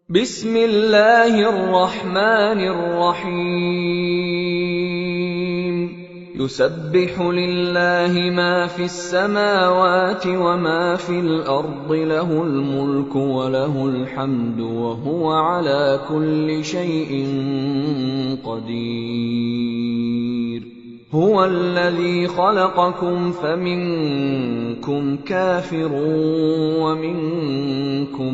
بسم الله الرحمن الرحيم يسبح لله ما في السماوات وما في الأرض له الملك وله الحمد وهو على كل شيء قدير هو الذي خلقكم فمنكم كافر ومنكم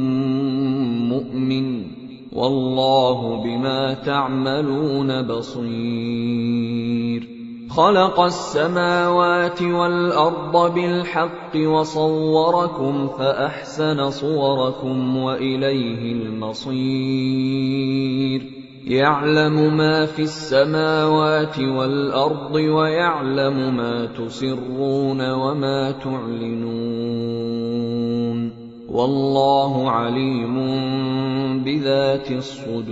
مؤمن والله بما تعملون بصير خلق السماوات والأرض بالحق وصوركم فأحسن صوركم وإليه المصير يعلم ما في السماوات والأرض ويعلم ما تسرون وما تعلنون والله عليم بذات الصدور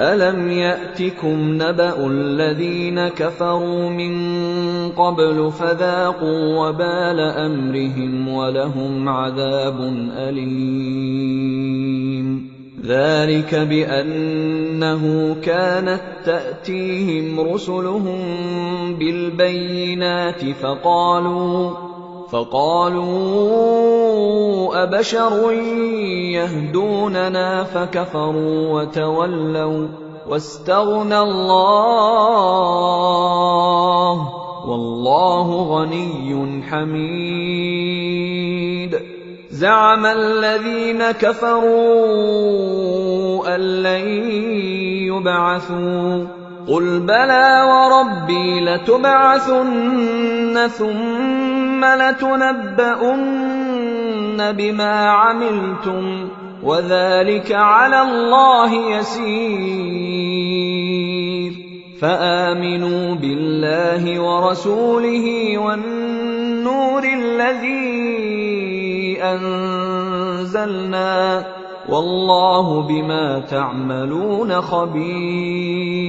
أَلَمْ يَأْتِكُمْ نَبَأُ الَّذِينَ كَفَرُوا مِنْ قَبْلُ فَذَاقُوا وَبَالَ أَمْرِهِمْ وَلَهُمْ عَذَابٌ أَلِيمٌ ذَلِكَ بِأَنَّهُ كَانَتْ تَأْتِيهِمْ رُسُلُهُم بِالْبَيِّنَاتِ فقالوا أبشر يهدوننا فكفروا وتولوا واستغنى الله والله غني حميد زعم الذين كفروا أن لن يبعثوا قل بلى وربي لتبعثن ثم لتنبؤن بما عملتم وذلك على الله يسير فآمنوا بالله ورسوله والنور الذي أنزلنا والله بما تعملون خبير।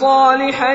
صالحًا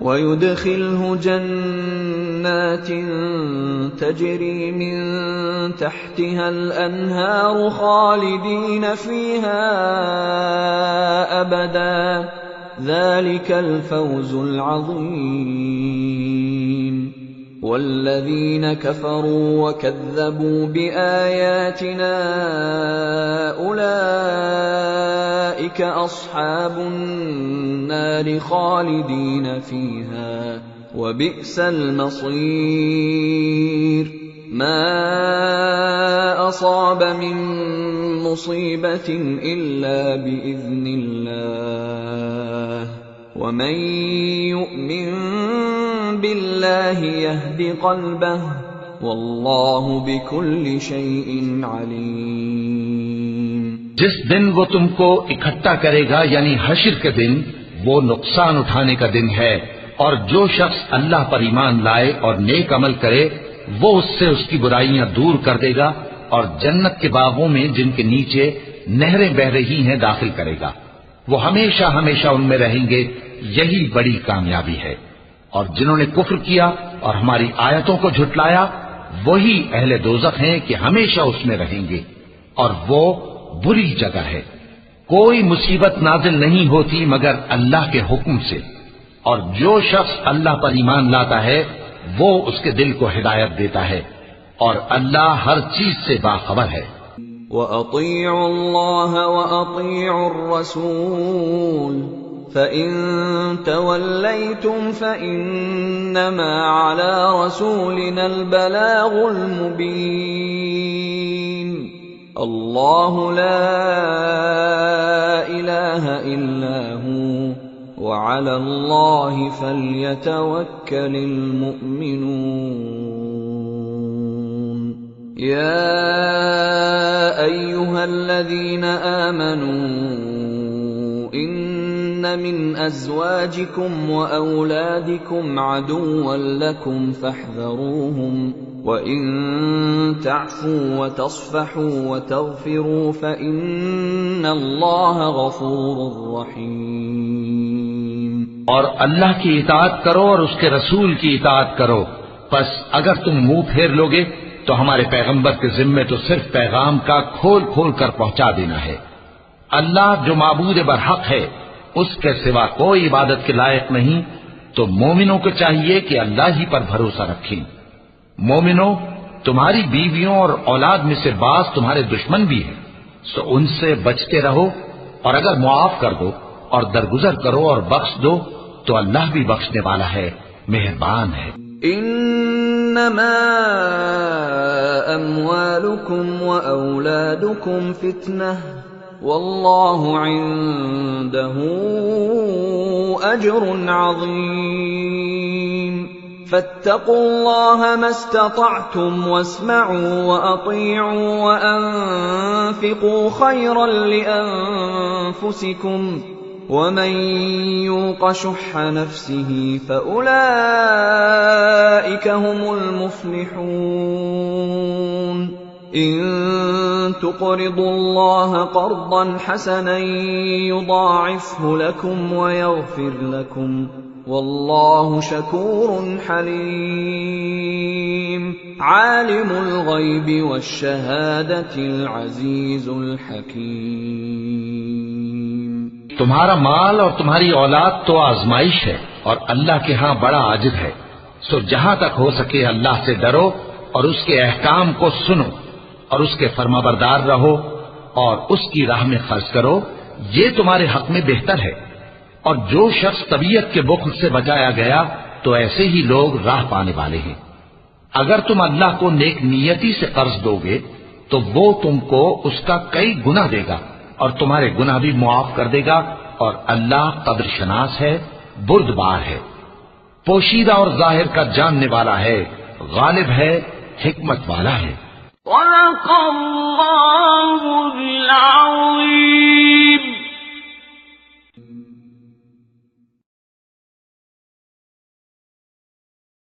ويدخله جنات تجري من تحتها الأنهار خالدين فيها أبدا ذلك الفوز العظيم والذین کفروا وکذبوا بآیاتنا اولئک اصحاب النار خالدین فیہا وبئس المصیر ما اصاب من مصیبت الا باذن اللہ ومن یؤمن باللہ یہد قلبہ واللہ بکل شیء علیم۔ جس دن وہ تم کو اکٹھا کرے گا یعنی حشر کے دن، وہ نقصان اٹھانے کا دن ہے، اور جو شخص اللہ پر ایمان لائے اور نیک عمل کرے وہ اس سے اس کی برائیاں دور کر دے گا اور جنت کے باغوں میں جن کے نیچے نہریں بہ رہی ہیں داخل کرے گا۔ وہ ہمیشہ ہمیشہ ان میں رہیں گے، یہی بڑی کامیابی ہے۔ اور جنہوں نے کفر کیا اور ہماری آیتوں کو جھٹلایا وہی اہل دوزخ ہیں کہ ہمیشہ اس میں رہیں گے، اور وہ بری جگہ ہے۔ کوئی مصیبت نازل نہیں ہوتی مگر اللہ کے حکم سے، اور جو شخص اللہ پر ایمان لاتا ہے وہ اس کے دل کو ہدایت دیتا ہے، اور اللہ ہر چیز سے باخبر ہے۔ وَأَطِيعُوا اللَّهَ وَأَطِيعُوا الرَّسُولَ فَإِن تَوَلَّيْتُمْ فَإِنَّمَا عَلَى رَسُولِنَا الْبَلَاغُ الْمُبِينُ اللَّهُ لَا إِلَٰهَ إِلَّا هُوَ وَعَلَى اللَّهِ فَلْيَتَوَكَّلِ الْمُؤْمِنُونَ يَا أَيُّهَا الَّذِينَ آمَنُوا إِنَّ مِنْ أَزْوَاجِكُمْ وَأَوْلَادِكُمْ عَدُوًّا لَكُمْ فَاحْذَرُوهُمْ وَإِن تَعْفُوا وَتَصْفَحُوا وَتَغْفِرُوا فَإِنَّ اللَّهَ غَفُورٌ رَحِيمٌ۔ اور اللہ کی اطاعت کرو اور اس کے رسول کی اطاعت کرو، پس اگر تم منہ پھیر لوگے تو ہمارے پیغمبر کے ذمے تو صرف پیغام کا کھول کھول کر پہنچا دینا ہے۔ اللہ جو معبود برحق ہے اس کے سوا کوئی عبادت کے لائق نہیں، تو مومنوں کو چاہیے کہ اللہ ہی پر بھروسہ رکھیں۔ مومنوں، تمہاری بیویوں اور اولاد میں سے بعض تمہارے دشمن بھی ہیں، سو ان سے بچتے رہو، اور اگر معاف کر دو اور درگزر کرو اور بخش دو تو اللہ بھی بخشنے والا ہے، مہربان ہے۔ انما اموالکم واولادکم فتنہ واللہ عنده اجر عظیم فاتقوا اللہ ما استطعتم واسمعوا واطیعوا وانفقوا خیرا لانفسکم ومن یوق شح نفسه فأولئک هم المفلحون ان تقرضوا اللہ قرضا حسنا یضاعفه لكم ویغفر لكم واللہ شکور حلیم عالم الغیب والشہادۃ العزیز الحکیم۔ تمہارا مال اور تمہاری اولاد تو آزمائش ہے اور اللہ کے ہاں بڑا عاجز ہے، سو جہاں تک ہو سکے اللہ سے ڈرو اور اس کے احکام کو سنو اور اس کے فرمانبردار رہو اور اس کی راہ میں خرچ کرو، یہ تمہارے حق میں بہتر ہے۔ اور جو شخص طبیعت کے بخل سے بچایا گیا تو ایسے ہی لوگ راہ پانے والے ہیں۔ اگر تم اللہ کو نیک نیتی سے قرض دو گے تو وہ تم کو اس کا کئی گنا دے گا اور تمہارے گناہ بھی معاف کر دے گا، اور اللہ قدر شناس ہے، بردبار ہے، پوشیدہ اور ظاہر کا جاننے والا ہے، غالب ہے، حکمت والا ہے۔ صدق اللہ